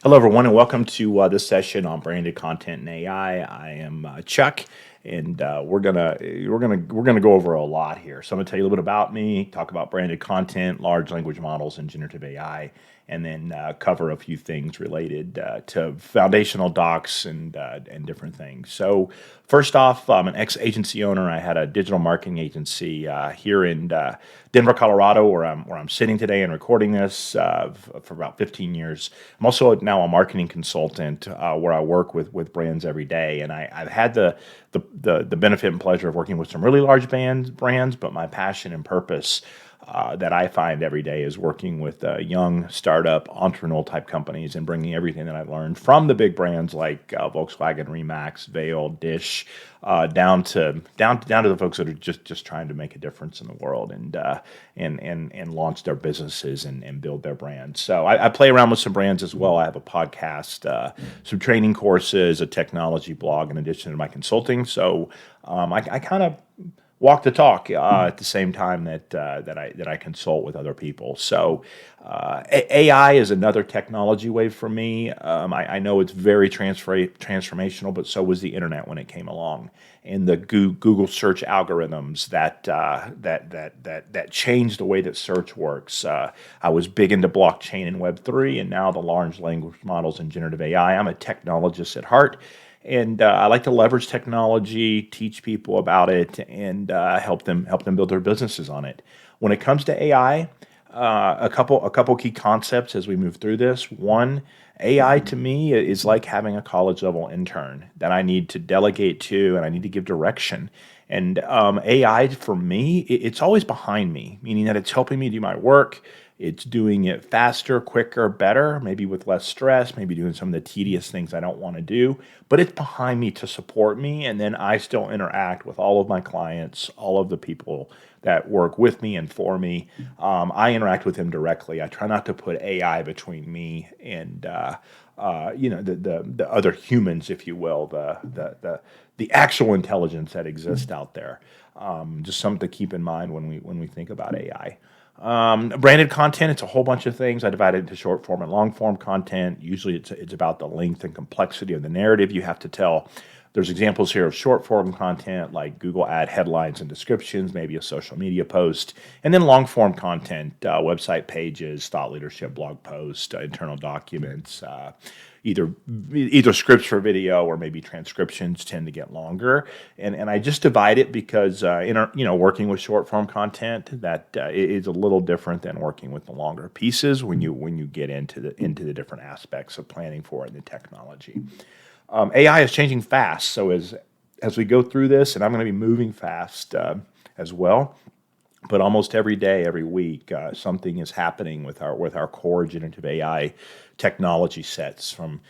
Hello, everyone, and welcome to this session on branded content and AI. I am Chuck, and we're gonna go over a lot here. So I'm gonna tell you a little bit about me, talk about branded content, large language models, and generative AI, and then cover a few things related to foundational docs and different things. So first off, I'm an ex-agency owner. I had a digital marketing agency here in Denver, Colorado, where I'm sitting today and recording this for about 15 years. I'm also now a marketing consultant where I work with brands every day, and I've had the benefit and pleasure of working with some really large brands, but my passion and purpose that I find every day is working with young startup entrepreneurial type companies and bringing everything that I've learned from the big brands like Volkswagen, Remax, Vail, Dish, down to the folks that are just trying to make a difference in the world and launch their businesses and build their brands. So I play around with some brands as well. I have a podcast, some training courses, a technology blog, in addition to my consulting. So I kind of walk the talk at the same time that I consult with other people. So AI is another technology wave for me. I know it's very transformational, but so was the internet when it came along, and the Google search algorithms that changed the way that search works. I was big into blockchain and Web3, and now the large language models and generative AI. I'm a technologist at heart. And I like to leverage technology, teach people about it, and help them build their businesses on it. When it comes to AI, a couple key concepts as we move through this. One, AI to me is like having a college level intern that I need to delegate to, and I need to give direction. And AI for me, it's always behind me, meaning that it's helping me do my work. It's doing it faster, quicker, better, maybe with less stress, maybe doing some of the tedious things I don't want to do, but it's behind me to support me. And then I still interact with all of my clients, all of the people that work with me and for me. I interact with them directly. I try not to put AI between me and the other humans, if you will, the actual intelligence that exists out there. Just something to keep in mind when we think about AI. Branded content, it's a whole bunch of things. I divide it into short form and long form content. Usually it's about the length and complexity of the narrative you have to tell. There's examples here of short form content like Google ad headlines and descriptions, maybe a social media post, and then long form content, website pages, thought leadership, blog posts, internal documents, either scripts for video or maybe transcriptions tend to get longer. And I just divide it because working with short form content that is a little different than working with the longer pieces when you get into the different aspects of planning for it and the technology. AI is changing fast, so as we go through this, and I'm going to be moving fast as well. But almost every day, every week, something is happening with our core generative AI technology sets. From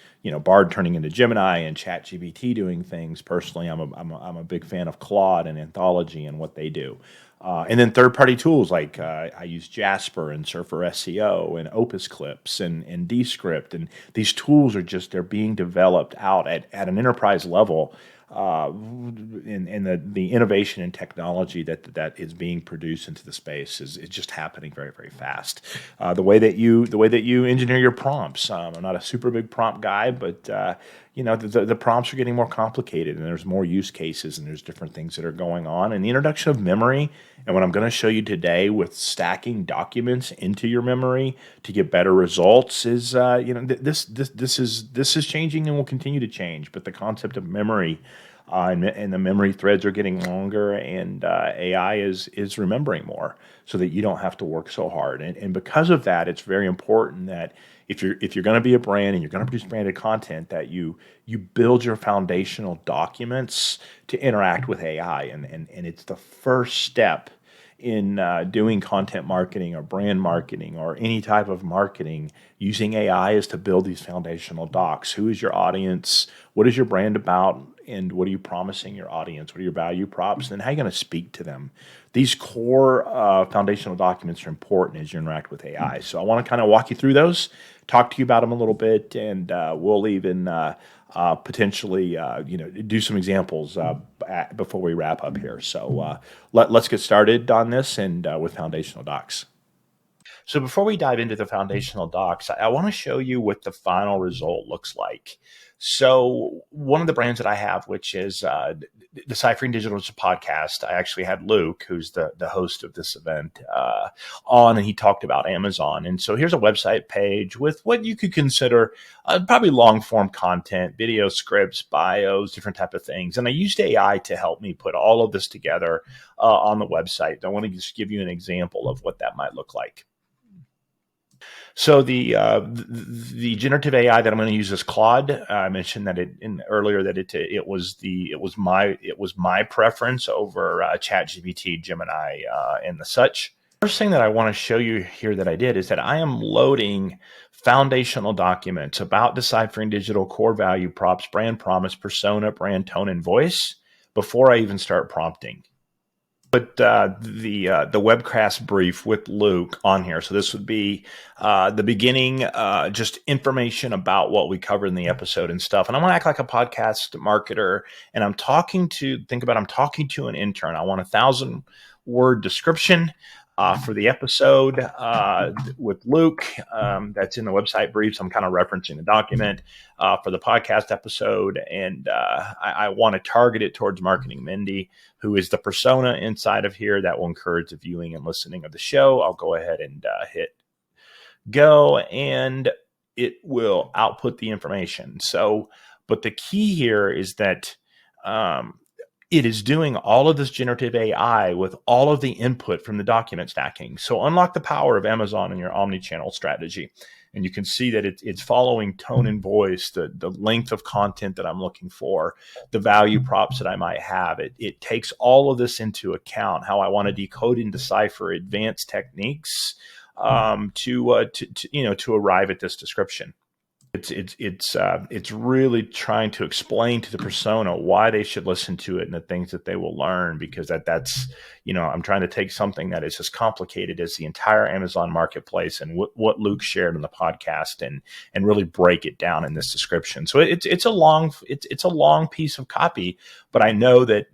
Bard turning into Gemini and ChatGPT doing things. Personally, I'm a big fan of Claude and Anthology and what they do. And then third-party tools like I use Jasper and Surfer SEO and Opus Clips and Descript. And these tools they're being developed out at an enterprise level. And the innovation and technology that is being produced into the space is just happening very, very fast. The way that you engineer your prompts. I'm not a super big prompt guy, but the prompts are getting more complicated, and there's more use cases, and there's different things that are going on. And the introduction of memory, and what I'm going to show you today with stacking documents into your memory to get better results is this is changing and will continue to change. But the concept of memory and the memory threads are getting longer, and AI is remembering more, so that you don't have to work so hard. And because of that, it's very important that if you're going to be a brand and you're going to produce branded content, that you build your foundational documents to interact with AI, and it's the first step in doing content marketing or brand marketing or any type of marketing using AI is to build these foundational docs. Who is your audience? What is your brand about? And what are you promising your audience? What are your value props? And how are you going to speak to them? These core foundational documents are important as you interact with AI. So I want to kind of walk you through those, talk to you about them a little bit, and we'll even potentially do some examples before we wrap up here. So let's get started on this and with foundational docs. So before we dive into the foundational docs, I want to show you what the final result looks like. So one of the brands that I have, which is Deciphering Digital, is a podcast. I actually had Luke, who's the host of this event, on, and he talked about Amazon. And so here's a website page with what you could consider probably long form content, video scripts, bios, different type of things. And I used AI to help me put all of this together on the website. I want to just give you an example of what that might look like. So the generative AI that I'm going to use is Claude. I mentioned that earlier that it was my preference over ChatGPT, Gemini, and the such. First thing that I want to show you here that I did is that I am loading foundational documents about deciphering digital core value props, brand promise, persona, brand tone, and voice before I even start prompting. Put the webcast brief with Luke on here. So this would be the beginning, just information about what we covered in the episode and stuff. And I want to act like a podcast marketer, and I'm talking to an intern. I want 1,000-word description for the episode with Luke. That's in the website brief. So I'm kind of referencing the document for the podcast episode. And I want to target it towards Marketing Mindy, who is the persona inside of here that will encourage the viewing and listening of the show. I'll go ahead and hit go, and it will output the information. So, but the key here is that it is doing all of this generative AI with all of the input from the document stacking. So unlock the power of Amazon in your omni-channel strategy. And you can see that it's following tone and voice, the length of content that I'm looking for, the value props that I might have. It takes all of this into account, how I want to decode and decipher advanced techniques to arrive at this description. It's really trying to explain to the persona why they should listen to it and the things that they will learn, because that's I'm trying to take something that is as complicated as the entire Amazon marketplace and what Luke shared in the podcast and really break it down in this description. So it's a long piece of copy, but I know that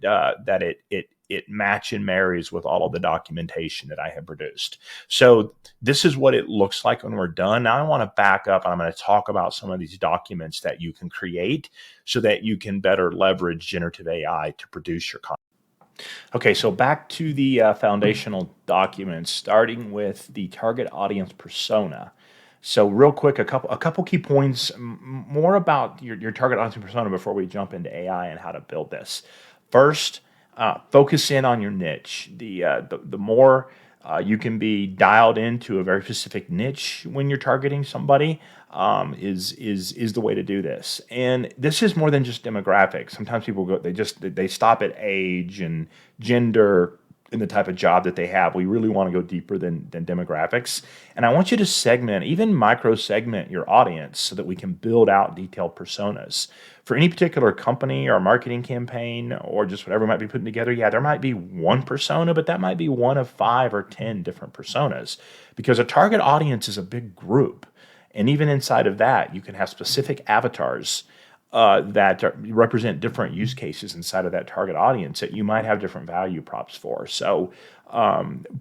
it match and marries with all of the documentation that I have produced. So this is what it looks like when we're done. Now I want to back up, and I'm going to talk about some of these documents that you can create so that you can better leverage generative AI to produce your content. Okay, so back to the foundational documents, starting with the target audience persona. So real quick, a couple key points more about your target audience persona before we jump into AI and how to build this. First, focus in on your niche. The more you can be dialed into a very specific niche when you're targeting somebody is the way to do this. And this is more than just demographics. Sometimes people they stop at age and gender and the type of job that they have. We really want to go deeper than demographics. And I want you to segment, even micro segment your audience so that we can build out detailed personas. For any particular company or marketing campaign or just whatever might be putting together, yeah, there might be one persona, but that might be one of 5 or 10 different personas, because a target audience is a big group. And even inside of that, you can have specific avatars that represent different use cases inside of that target audience that you might have different value props for. So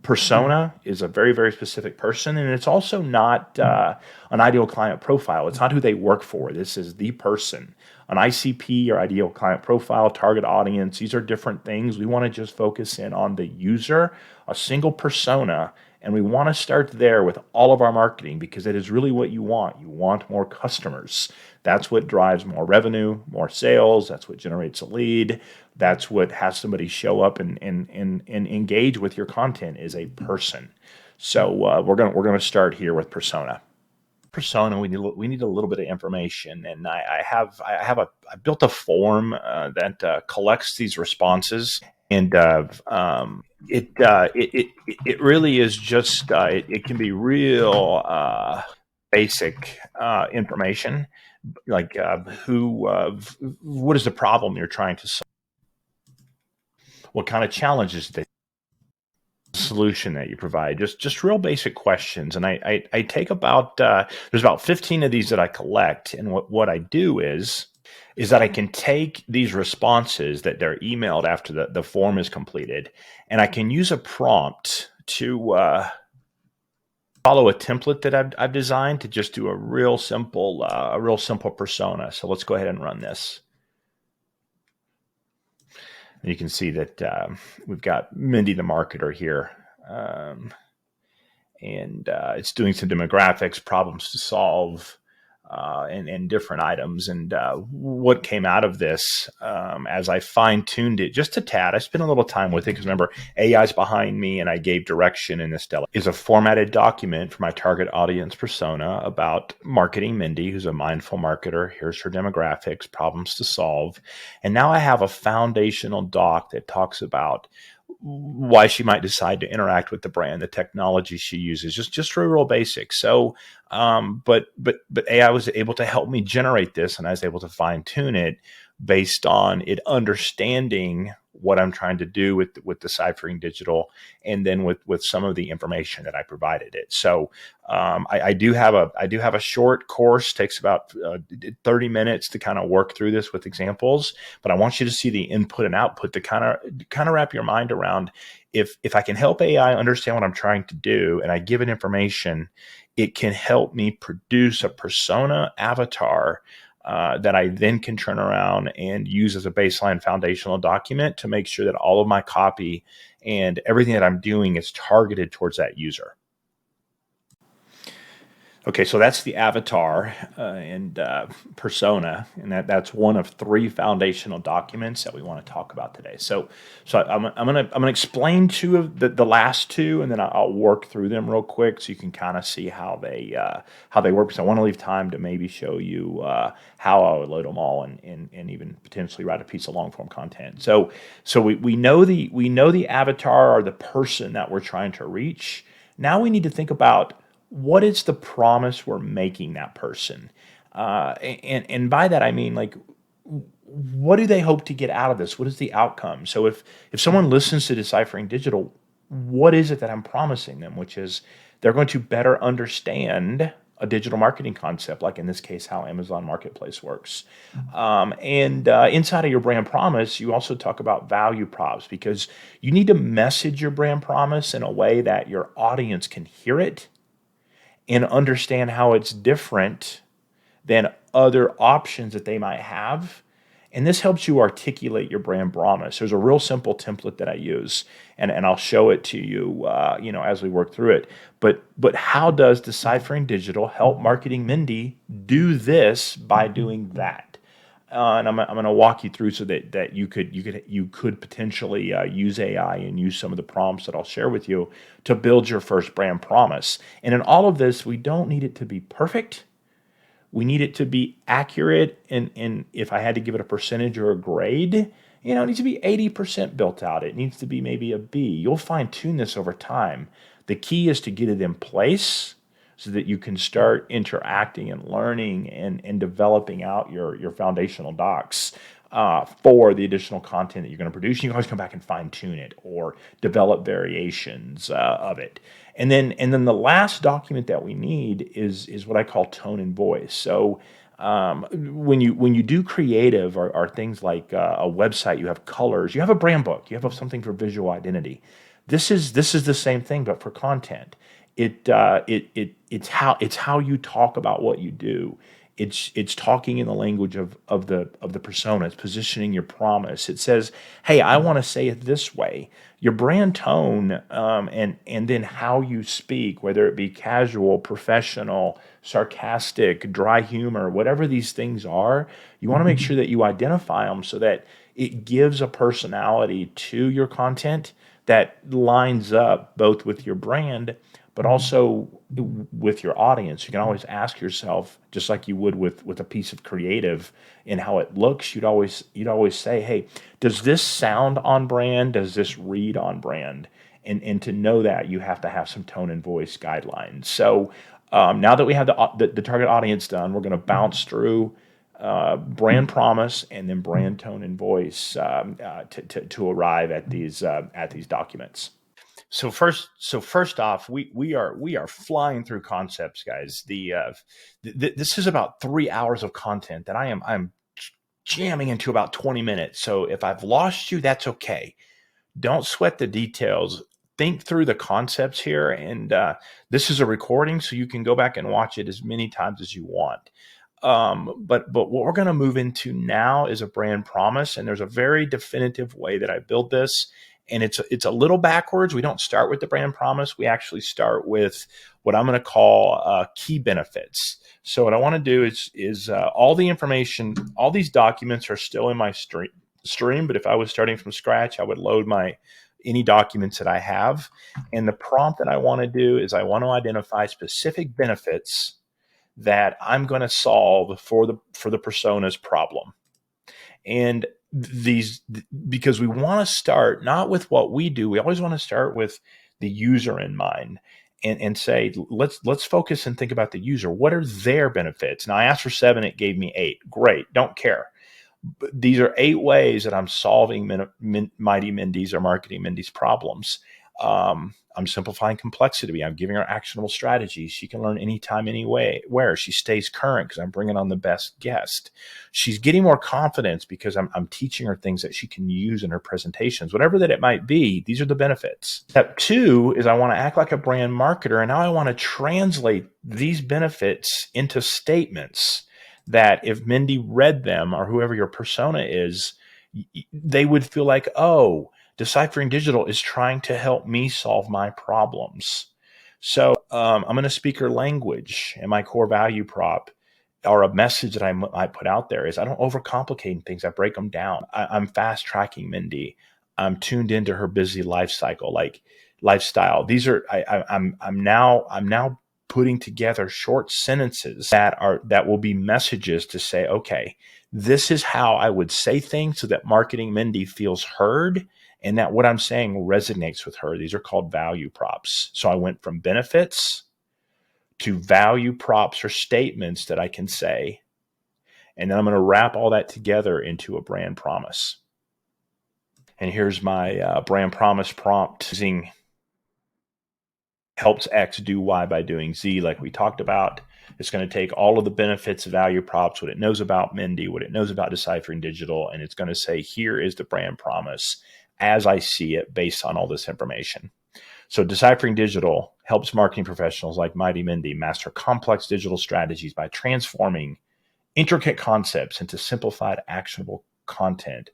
persona is a very, very specific person, and it's also not an ideal client profile. It's not who they work for. This is the person. An ICP or ideal client profile, target audience, these are different things. We want to just focus in on the user, a single persona, and we want to start there with all of our marketing, because it is really what you want. You want more customers. That's what drives more revenue, more sales. That's what generates a lead. That's what has somebody show up and engage with your content, is a person. So we're gonna start here with persona. Persona, we need a little bit of information, and I built a form that collects these responses. And it really is just it can be real basic information, like what is the problem you're trying to solve, what kind of challenges the solution that you provide, just real basic questions. And I take about there's about 15 of these that I collect, and what I do is that I can take these responses that they're emailed after the form is completed, and I can use a prompt to Follow a template that I've designed to just do a real simple persona. So let's go ahead and run this. And you can see that we've got Mindy the marketer here. And it's doing some demographics, problems to solve, and different items. And what came out of this, as I fine-tuned it just a tad, I spent a little time with it because remember, AI's behind me and I gave direction in this is a formatted document for my target audience persona about marketing Mindy, who's a mindful marketer. Here's her demographics, problems to solve. And now I have a foundational doc that talks about why she might decide to interact with the brand, the technology she uses, just real basic. So, but AI was able to help me generate this, and I was able to fine tune it based on it understanding what I'm trying to do with deciphering digital, and then with some of the information that I provided it. So I do have a short course, takes about 30 minutes to kind of work through this with examples, but I want you to see the input and output to kind of wrap your mind around if I can help AI understand what I'm trying to do and I give it information, it can help me produce a persona avatar that I then can turn around and use as a baseline foundational document to make sure that all of my copy and everything that I'm doing is targeted towards that user. Okay, so that's the avatar and persona, and that's one of three foundational documents that we want to talk about today. So I'm gonna explain two of the last two, and then I'll work through them real quick so you can kind of see how they work. Because I want to leave time to maybe show you how I would load them all, and even potentially write a piece of long form content. So we know the avatar or the person that we're trying to reach. Now we need to think about what is the promise we're making that person? And by that, I mean, like, what do they hope to get out of this? What is the outcome? So if someone listens to Deciphering Digital, what is it that I'm promising them? Which is they're going to better understand a digital marketing concept, like in this case, how Amazon Marketplace works. And inside of your brand promise, you also talk about value props, because you need to message your brand promise in a way that your audience can hear it and understand how it's different than other options that they might have. And this helps you articulate your brand promise. There's a real simple template that I use, and I'll show it to you, as we work through it. But how does Deciphering Digital help Marketing Mindy do this by doing that? And I'm going to walk you through so that you could potentially use AI and use some of the prompts that I'll share with you to build your first brand promise. And in all of this, we don't need it to be perfect. We need it to be accurate. And if I had to give it a percentage or a grade, it needs to be 80% built out. It needs to be maybe a B. You'll fine tune this over time. The key is to get it in place so that you can start interacting and learning and developing out your foundational docs for the additional content that you're going to produce. You can always come back and fine tune it or develop variations of it. And then the last document that we need is what I call tone and voice. So when you do creative or things like a website, you have colors, you have a brand book, you have something for visual identity. This is the same thing, but for content. It's how you talk about what you do. It's talking in the language of the persona. It's positioning your promise. It says, "Hey, I want to say it this way." Your brand tone, and then how you speak, whether it be casual, professional, sarcastic, dry humor, whatever these things are, you want to make sure that you identify them so that it gives a personality to your content that lines up both with your brand, but also with your audience. You can always ask yourself, just like you would with a piece of creative and how it looks, you'd always say, hey, does this sound on brand? Does this read on brand? And to know that, you have to have some tone and voice guidelines. So now that we have the target audience done, we're going to bounce through brand promise and then brand tone and voice to arrive at these documents. So first off, we are flying through concepts, guys. This is about 3 hours of content that I'm jamming into about 20 minutes. So if I've lost you, that's okay. Don't sweat the details. think through the concepts here, and this is a recording, so you can go back and watch it as many times as you want. But what we're going to move into now is a brand promise, and there's a very definitive way that I build this, and it's a little backwards. We don't start with the brand promise. We actually start with what I'm going to call key benefits. So what I want to do is all the information, all these documents are still in my stream, but if I was starting from scratch, I would load any documents that I have. And the prompt that I want to do is I want to identify specific benefits that I'm going to solve for the persona's problem. And because we want to start not with what we do, we always want to start with the user in mind and say, let's focus and think about the user. What are their benefits? Now I asked for 7, it gave me 8. Great, don't care. But these are 8 ways that I'm solving Mighty Mindy's or Marketing Mindy's problems. I'm simplifying complexity. I'm giving her actionable strategies. She can learn anytime, anywhere. She stays current because I'm bringing on the best guest. She's getting more confidence because I'm teaching her things that she can use in her presentations. Whatever that it might be, these are the benefits. Step 2 is I want to act like a brand marketer, and now I want to translate these benefits into statements that if Mindy read them, or whoever your persona is, they would feel like, oh, Deciphering Digital is trying to help me solve my problems. So I'm going to speak her language, and my core value prop or a message that I put out there is I don't overcomplicate things. I break them down. I'm fast tracking Mindy. I'm tuned into her busy lifestyle. These are I'm now putting together short sentences that will be messages to say, okay, this is how I would say things so that Marketing Mindy feels heard and that what I'm saying resonates with her. These are called value props. So I went from benefits to value props or statements that I can say. And then I'm going to wrap all that together into a brand promise. And here's my brand promise prompt using helps X do Y by doing Z, like we talked about. It's going to take all of the benefits, value props, what it knows about Mindy, what it knows about Deciphering Digital, and it's going to say, here is the brand promise as I see it based on all this information. So Deciphering Digital helps marketing professionals like Mighty Mindy master complex digital strategies by transforming intricate concepts into simplified, actionable content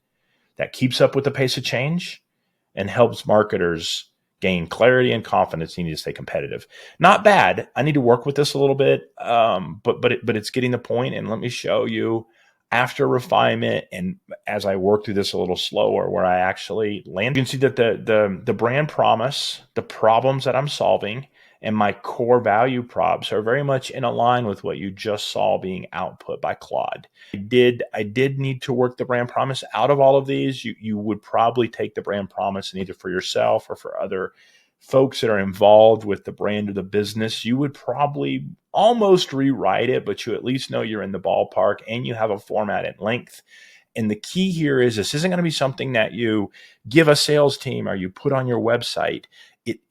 that keeps up with the pace of change and helps marketers gain clarity and confidence needed to stay competitive. Not bad. I need to work with this a little bit, but it's getting the point. And let me show you after refinement and as I work through this a little slower, where I actually land. You can see that the brand promise, the problems that I'm solving, and my core value props are very much in line with what you just saw being output by Claude. I did need to work the brand promise out of all of these. You would probably take the brand promise and either for yourself or for other folks that are involved with the brand or the business, you would probably almost rewrite it, but you at least know you're in the ballpark and you have a format and length. And the key here is this isn't going to be something that you give a sales team or you put on your website.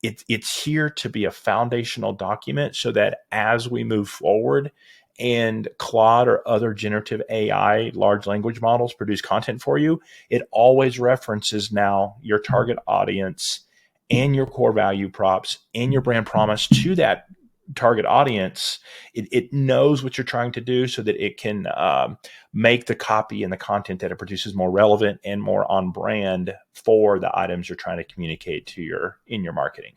It's here to be a foundational document so that as we move forward and Claude or other generative AI large language models produce content for you, it always references now your target audience and your core value props and your brand promise to that target audience. It knows what you're trying to do so that it can make the copy and the content that it produces more relevant and more on brand for the items you're trying to communicate in your marketing.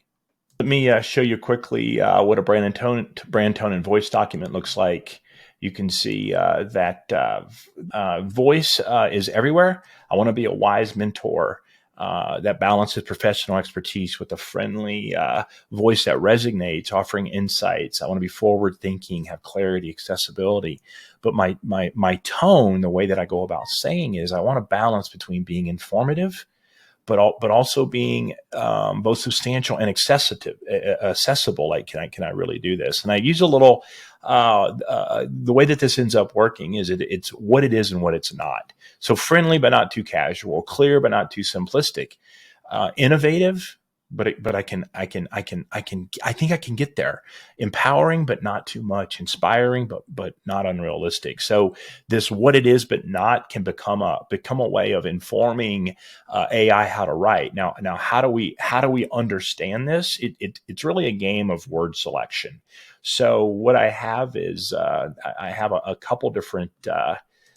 Let me show you quickly what a brand tone and voice document looks like. You can see that voice is everywhere. I want to be a wise mentor that balances professional expertise with a friendly voice that resonates, offering insights. I want to be forward thinking, have clarity, accessibility. But my tone, the way that I go about saying is I want to balance between being informative, but also being both substantial and accessible. Like, can I really do this? And I use a little, the way that this ends up working is it's what it is and what it's not. So friendly, but not too casual, clear, but not too simplistic, innovative, but I think I can get there. Empowering, but not too much. Inspiring, but not unrealistic. So this what it is, but not can become a way of informing AI how to write. Now, how do we understand this? It's really a game of word selection. So what I have is I have a couple different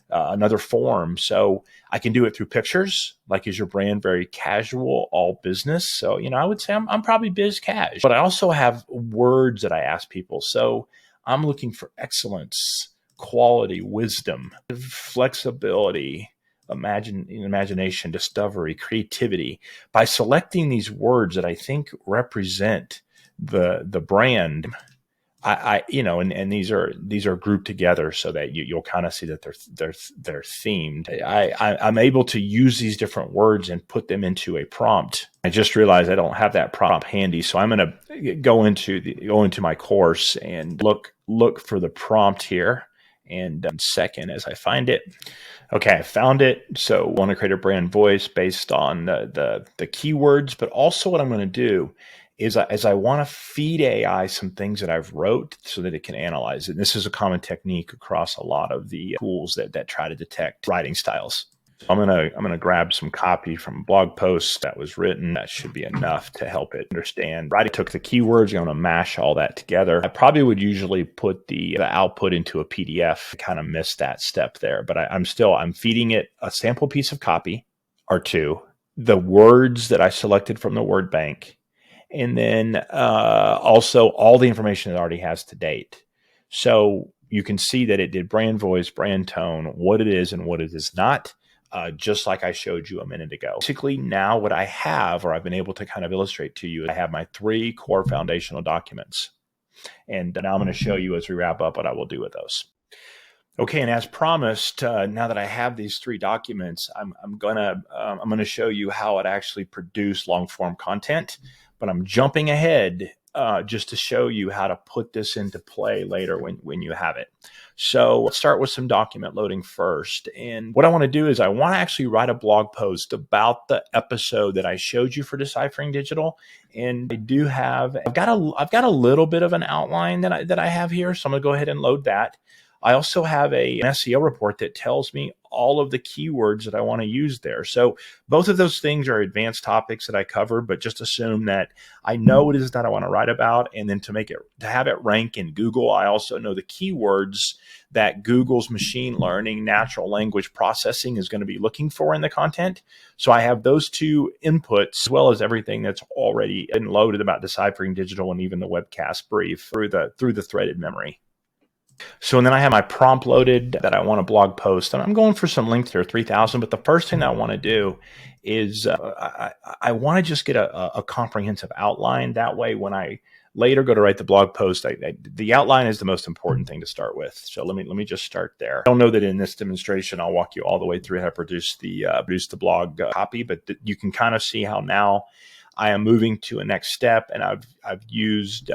another form. So I can do it through pictures, like is your brand very casual, all business? So, I would say I'm probably biz cash, but I also have words that I ask people. So I'm looking for excellence, quality, wisdom, flexibility, imagination, discovery, creativity. By selecting these words that I think represent the brand, and these are grouped together so that you'll kind of see that they're themed. I'm able to use these different words and put them into a prompt. I just realized I don't have that prompt handy, so I'm going to go into my course and look for the prompt here. And second, as I find it. Okay, I found it. So I want to create a brand voice based on the keywords, but also what I'm going to do is I want to feed AI some things that I've wrote so that it can analyze it. And this is a common technique across a lot of the tools that try to detect writing styles. I'm gonna grab some copy from a blog post that was written. That should be enough to help it understand. Right, I took the keywords. I'm gonna mash all that together. I probably would usually put the output into a PDF. I kind of missed that step there, but I'm feeding it a sample piece of copy or two, the words that I selected from the word bank, and then also all the information it already has to date. So you can see that it did brand voice, brand tone, what it is and what it is not. Just like I showed you a minute ago. Basically, now what I have, or I've been able to kind of illustrate to you, I have my 3 core foundational documents. And now I'm going to show you as we wrap up what I will do with those. Okay, and as promised, now that I have these 3 documents, I'm gonna show you how it actually produced long form content. But I'm jumping ahead just to show you how to put this into play later when you have it. So let's start with some document loading first. And what I want to do is I want to actually write a blog post about the episode that I showed you for Deciphering Digital. And I've got a little bit of an outline that I have here. So I'm gonna go ahead and load that. I also have an SEO report that tells me all of the keywords that I want to use there. So both of those things are advanced topics that I cover, but just assume that I know what it is that I want to write about. And then to have it rank in Google, I also know the keywords that Google's machine learning, natural language processing is going to be looking for in the content. So I have those 2 inputs, as well as everything that's already been loaded about Deciphering Digital and even the webcast brief through the threaded memory. So, and then I have my prompt loaded that I want to blog post, and I'm going for some links here, 3,000. But the first thing that I want to do is I want to just get a comprehensive outline. That way, when I later go to write the blog post, the outline is the most important thing to start with. So let me just start there. I don't know that in this demonstration I'll walk you all the way through how to produce the blog copy, but you can kind of see how now I am moving to a next step, and I've used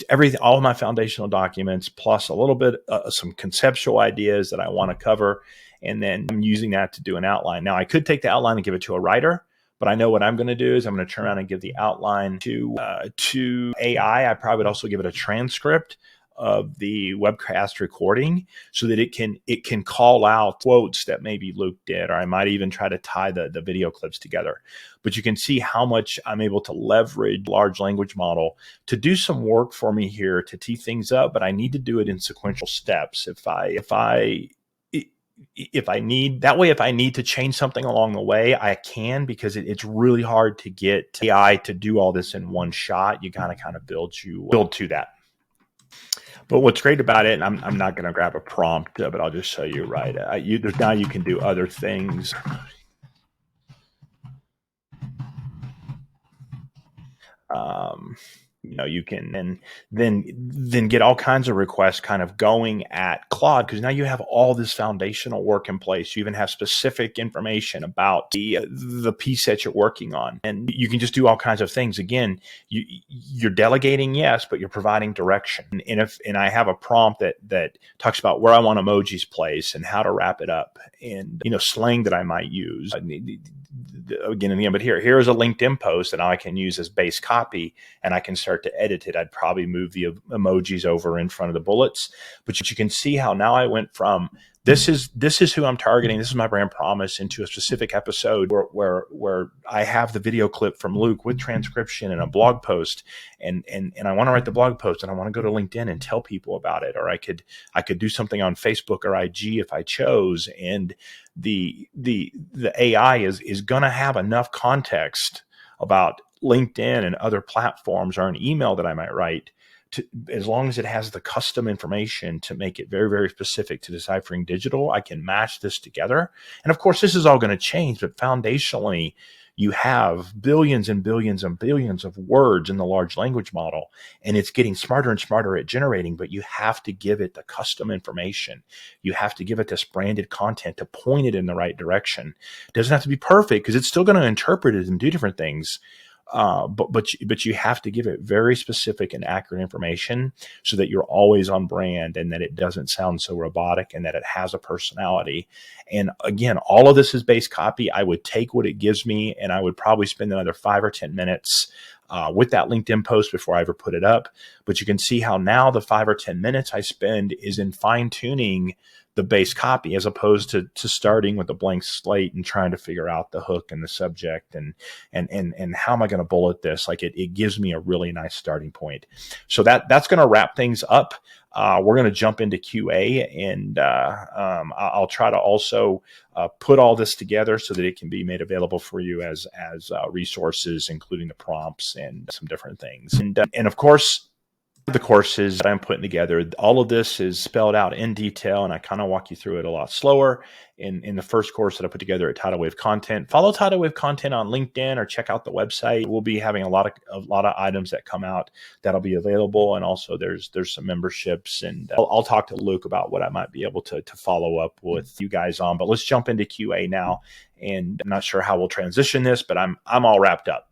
everything, all of my foundational documents, plus a little bit some conceptual ideas that I want to cover. And then I'm using that to do an outline. Now, I could take the outline and give it to a writer, but I know what I'm going to do is I'm going to turn around and give the outline to AI. I probably would also give it a transcript of the webcast recording so that it can call out quotes that maybe Luke did, or I might even try to tie the video clips together. But you can see how much I'm able to leverage large language model to do some work for me here to tee things up, but I need to do it in sequential steps. If I need to change something along the way, I can, because it's really hard to get AI to do all this in one shot. You gotta kind of build to that. But what's great about it, and I'm not going to grab a prompt, but I'll just show you, right? Now you can do other things. You can then get all kinds of requests kind of going at Claude, because now you have all this foundational work in place. You even have specific information about the piece that you're working on, and you can just do all kinds of things. Again, you're delegating, yes, but you're providing direction. And I have a prompt that talks about where I want emojis placed and how to wrap it up, and slang that I might use. again and again. But here's a LinkedIn post that I can use as base copy, and I can start to edit it. I'd probably move the emojis over in front of the bullets, but you can see how now I went from this is who I'm targeting, this is my brand promise, into a specific episode where I have the video clip from Luke with transcription and a blog post, and I want to write the blog post, and I want to go to LinkedIn and tell people about it, or I could do something on Facebook or IG if I chose, and the AI is going to have enough context about LinkedIn and other platforms, or an email that I might write, as long as it has the custom information to make it very, very specific to deciphering digital, I can match this together. And of course, this is all going to change, but foundationally, you have billions and billions and billions of words in the large language model, and it's getting smarter and smarter at generating, but you have to give it the custom information. You have to give it this branded content to point it in the right direction. It doesn't have to be perfect, because it's still going to interpret it and do different things. But you have to give it very specific and accurate information so that you're always on brand, and that it doesn't sound so robotic, and that it has a personality. And again, all of this is base copy. I would take what it gives me, and I would probably spend another 5 or 10 minutes with that LinkedIn post before I ever put it up. But you can see how now the 5 or 10 minutes I spend is in fine tuning the base copy, as opposed to starting with a blank slate and trying to figure out the hook and the subject and how am I going to bullet this. Like it gives me a really nice starting point. So that's going to wrap things up. We're going to jump into QA, and I'll try to also put all this together so that it can be made available for you as resources, including the prompts and some different things. And of course, the courses that I'm putting together, all of this is spelled out in detail, and I kind of walk you through it a lot slower. In the first course that I put together at Tidal Wave Content, follow Tidal Wave Content on LinkedIn or check out the website. We'll be having a lot of items that come out that'll be available, and also there's some memberships, and I'll talk to Luke about what I might be able to follow up with you guys on. But let's jump into QA now, and I'm not sure how we'll transition this, but I'm all wrapped up.